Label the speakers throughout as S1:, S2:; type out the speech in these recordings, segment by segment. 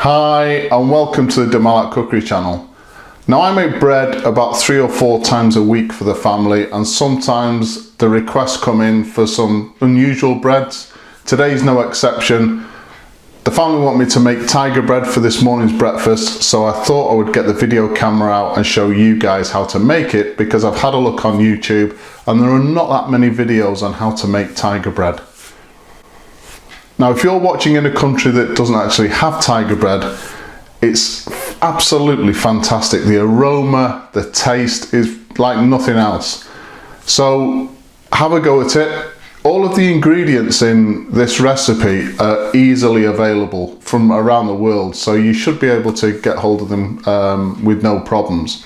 S1: Hi and welcome to the Malat cookery channel. Now I make bread about 3 or 4 times a week for the family, and sometimes the requests come in for some unusual breads. Today's no exception. The family want me to make tiger bread for this morning's breakfast, so I thought I would get the video camera out and show you guys how to make it, because I've had a look on YouTube and there are not that many videos on how to make tiger bread. Now, if you're watching in a country that doesn't actually have tiger bread, it's absolutely fantastic. The aroma, the taste is like nothing else. So have a go at it. All of the ingredients in this recipe are easily available from around the world, so you should be able to get hold of them with no problems.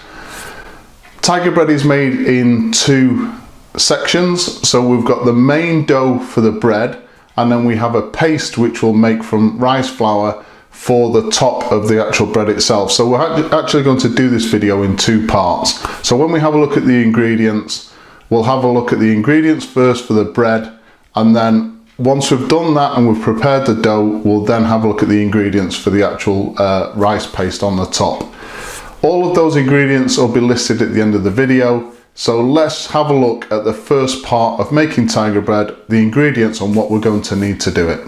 S1: Tiger bread is made in 2 sections. So we've got the main dough for the bread, and then we have a paste which we'll make from rice flour for the top of the actual bread itself. So we're actually going to do this video in 2 parts. So when we have a look at the ingredients, we'll have a look at the ingredients first for the bread, and then once we've done that and we've prepared the dough, we'll then have a look at the ingredients for the actual rice paste on the top. All of those ingredients will be listed at the end of the video. So let's have a look at the first part of making tiger bread, the ingredients and what we're going to need to do it.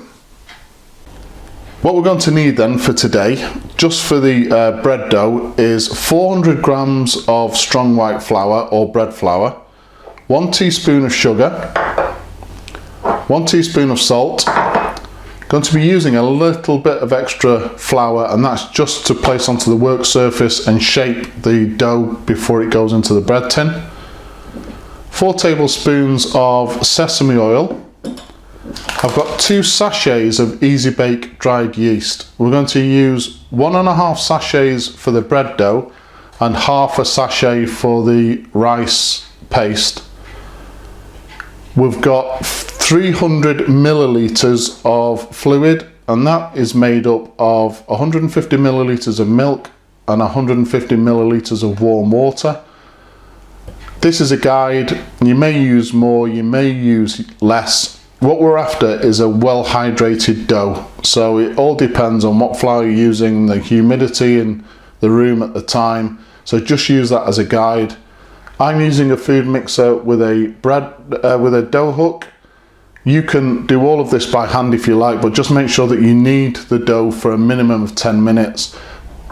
S1: What we're going to need then for today, just for the bread dough, is 400 grams of strong white flour or bread flour, 1 teaspoon of sugar, 1 teaspoon of salt. Going to be using a little bit of extra flour, and that's just to place onto the work surface and shape the dough before it goes into the bread tin. 4 tablespoons of sesame oil. I've got 2 sachets of Easy Bake dried yeast. We're going to use 1.5 sachets for the bread dough and half a sachet for the rice paste. We've got 300 milliliters of fluid, and that is made up of 150 milliliters of milk and 150 milliliters of warm water. This is a guide. You may use more, you may use less. What we're after is a well hydrated dough, so it all depends on what flour you're using, the humidity in the room at the time, so just use that as a guide. I'm using a food mixer with a dough hook. You can do all of this by hand if you like, but just make sure that you knead the dough for a minimum of 10 minutes.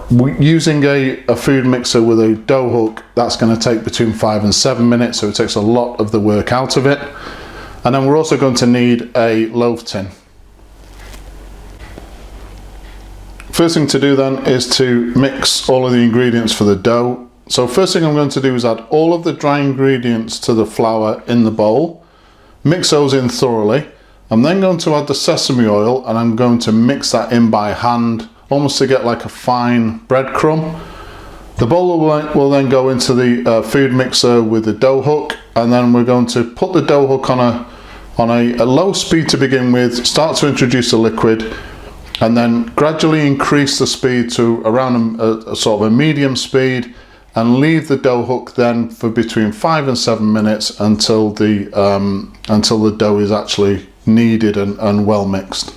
S1: Using a food mixer with a dough hook, that's going to take between 5 and 7 minutes, so it takes a lot of the work out of it. And then we're also going to need a loaf tin. First thing to do then is to mix all of the ingredients for the dough. So first thing I'm going to do is add all of the dry ingredients to the flour in the bowl. Mix those in thoroughly. I'm then going to add the sesame oil, and I'm going to mix that in by hand, almost to get like a fine breadcrumb. The bowl will then go into the food mixer with the dough hook, and then we're going to put the dough hook on a low speed to begin with, start to introduce the liquid, and then gradually increase the speed to around a sort of a medium speed, and leave the dough hook then for between 5 and 7 minutes until the dough is actually kneaded and well mixed.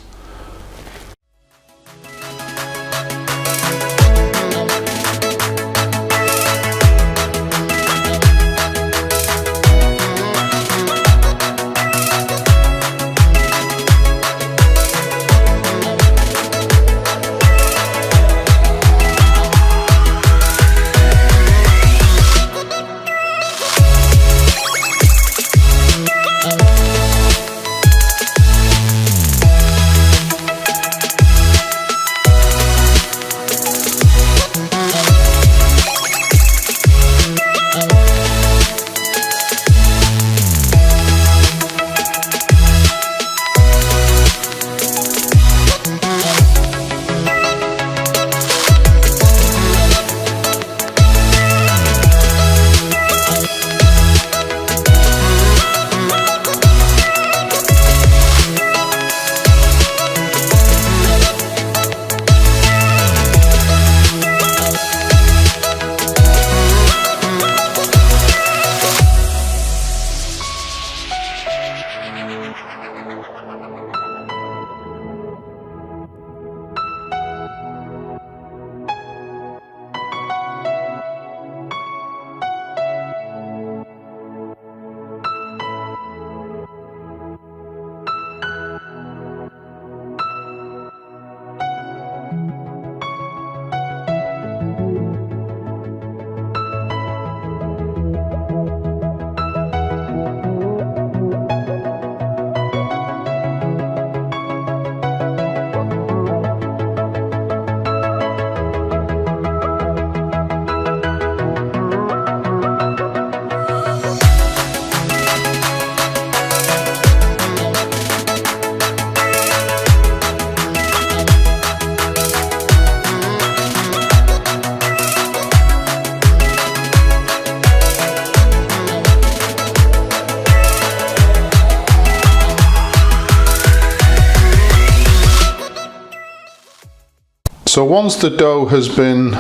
S1: So once the dough has been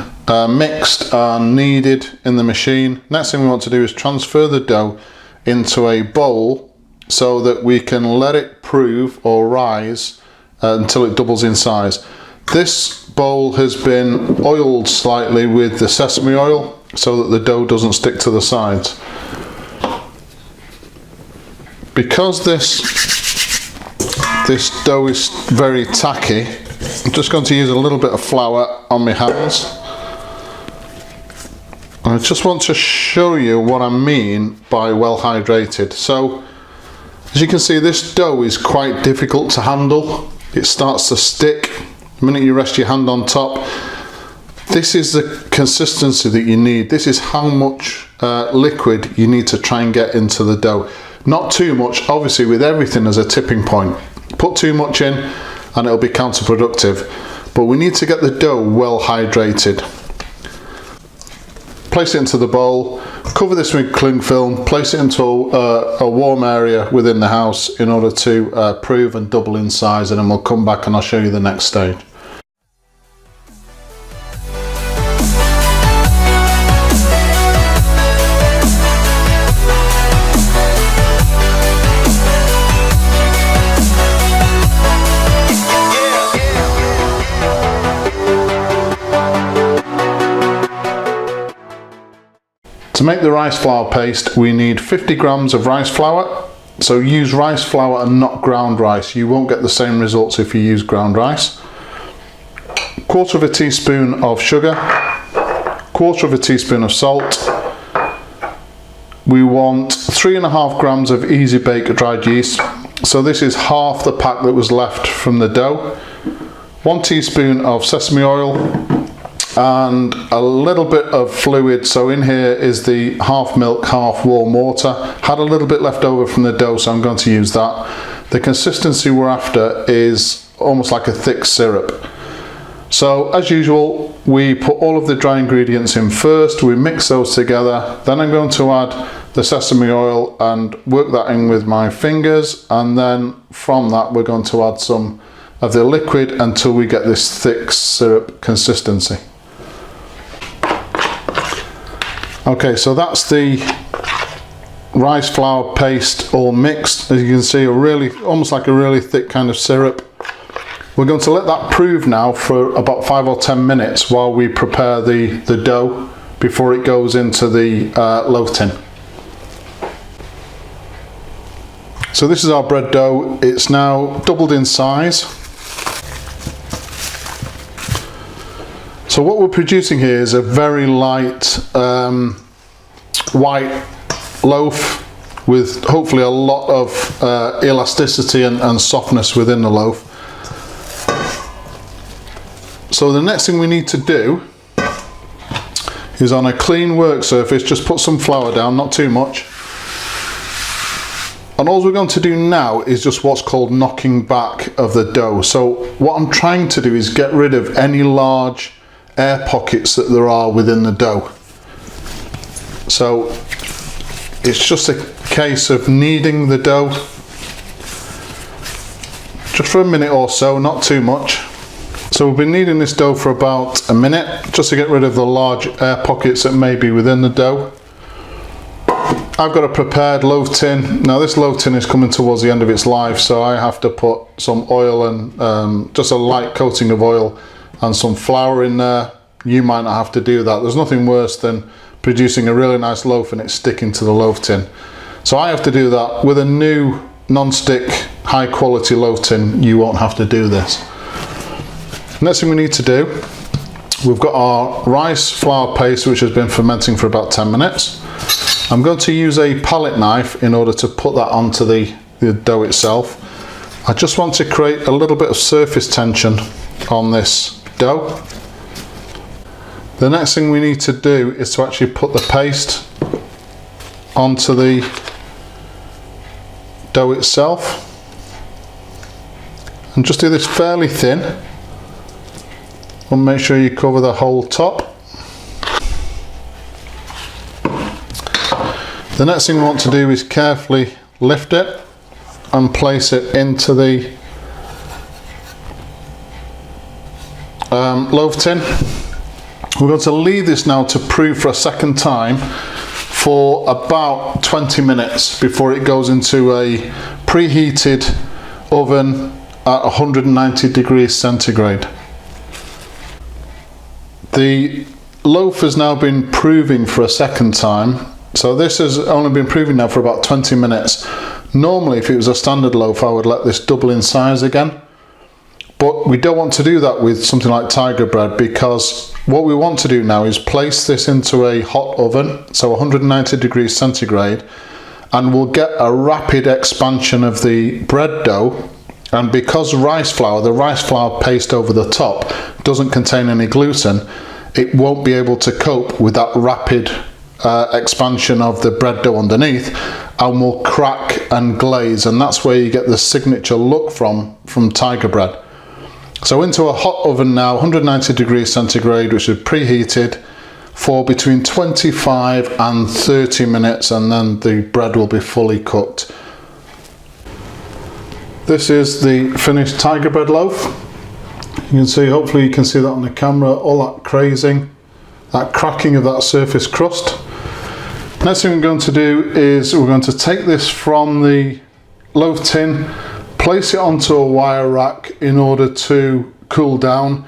S1: mixed and kneaded in the machine, next thing we want to do is transfer the dough into a bowl so that we can let it prove or rise until it doubles in size. This bowl has been oiled slightly with the sesame oil so that the dough doesn't stick to the sides. Because this dough is very tacky, I'm just going to use a little bit of flour on my hands. And I just want to show you what I mean by well hydrated. So as you can see, this dough is quite difficult to handle. It starts to stick the minute you rest your hand on top. This is the consistency that you need. This is how much liquid you need to try and get into the dough. Not too much. Obviously, with everything there's a tipping point. Put too much in and it'll be counterproductive. But we need to get the dough well hydrated. Place it into the bowl, cover this with cling film, place it into a warm area within the house in order to prove and double in size, and then we'll come back and I'll show you the next stage. To make the rice flour paste, we need 50 grams of rice flour. So use rice flour and not ground rice. You won't get the same results if you use ground rice. 1/4 teaspoon of sugar, 1/4 teaspoon of salt. We want 3.5 grams of easy bake dried yeast. So this is half the pack that was left from the dough. 1 teaspoon of sesame oil, and a little bit of fluid. So in here is the half milk, half warm water. Had a little bit left over from the dough, so I'm going to use that. The consistency we're after is almost like a thick syrup. So as usual, we put all of the dry ingredients in first, we mix those together, then I'm going to add the sesame oil and work that in with my fingers, and then from that we're going to add some of the liquid until we get this thick syrup consistency. Okay, so that's the rice flour paste all mixed. As you can see, almost like a really thick kind of syrup. We're going to let that prove now for about 5 or 10 minutes while we prepare the dough before it goes into the loaf tin. So this is our bread dough. It's now doubled in size. So what we're producing here is a very light white loaf with hopefully a lot of elasticity and softness within the loaf. So the next thing we need to do is, on a clean work surface, just put some flour down, not too much. And all we're going to do now is just what's called knocking back of the dough. So what I'm trying to do is get rid of any large air pockets that there are within the dough. So it's just a case of kneading the dough just for a minute or so, not too much. So we've been kneading this dough for about a minute just to get rid of the large air pockets that may be within the dough. I've got a prepared loaf tin. Now this loaf tin is coming towards the end of its life, so I have to put some oil and just a light coating of oil and some flour in there. You might not have to do that. There's nothing worse than producing a really nice loaf and it's sticking to the loaf tin. So I have to do that. With a new non-stick high quality loaf tin, you won't have to do this. Next thing we need to do, we've got our rice flour paste which has been fermenting for about 10 minutes. I'm going to use a palette knife in order to put that onto the dough itself. I just want to create a little bit of surface tension on this dough. The next thing we need to do is to actually put the paste onto the dough itself, and just do this fairly thin and make sure you cover the whole top. The next thing we want to do is carefully lift it and place it into the loaf tin. We're going to leave this now to prove for a second time for about 20 minutes before it goes into a preheated oven at 190 degrees centigrade. The loaf has now been proving for a second time, so this has only been proving now for about 20 minutes. Normally, if it was a standard loaf, I would let this double in size again, but we don't want to do that with something like tiger bread, because what we want to do now is place this into a hot oven, so 190 degrees centigrade, and we'll get a rapid expansion of the bread dough. And because rice flour, the rice flour paste over the top, doesn't contain any gluten, it won't be able to cope with that rapid expansion of the bread dough underneath, and will crack and glaze, and that's where you get the signature look from tiger bread. So into a hot oven now, 190 degrees centigrade, which is preheated, for between 25 and 30 minutes, and then the bread will be fully cooked. This is the finished tiger bread loaf. You can see, hopefully you can see that on the camera, all that crazing, that cracking of that surface crust. Next thing we're going to do is we're going to take this from the loaf tin, place it onto a wire rack in order to cool down.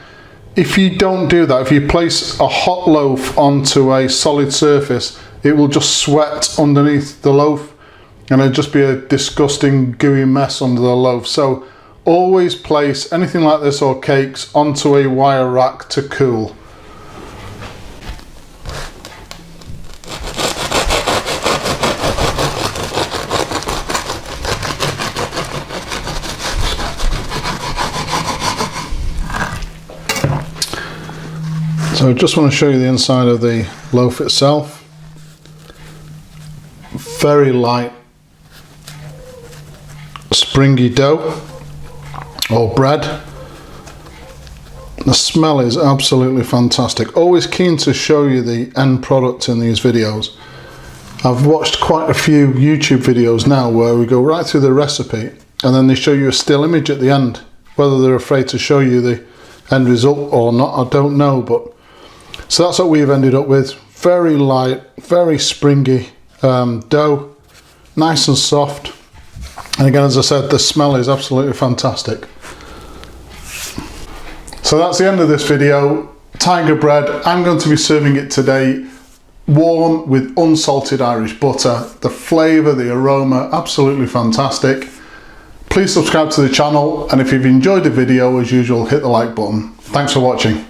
S1: If you don't do that, if you place a hot loaf onto a solid surface, it will just sweat underneath the loaf, and it'll just be a disgusting gooey mess under the loaf. So always place anything like this or cakes onto a wire rack to cool. So I just want to show you the inside of the loaf itself. Very light, springy dough or bread. The smell is absolutely fantastic. Always keen to show you the end product in these videos. I've watched quite a few YouTube videos now where we go right through the recipe and then they show you a still image at the end. Whether they're afraid to show you the end result or not, I don't know, but so that's what we've ended up with. Very light, very springy dough, nice and soft. And again, as I said, the smell is absolutely fantastic. So that's the end of this video. Tiger bread, I'm going to be serving it today warm with unsalted Irish butter. The flavour, the aroma, absolutely fantastic. Please subscribe to the channel, and if you've enjoyed the video, as usual, hit the like button. Thanks for watching.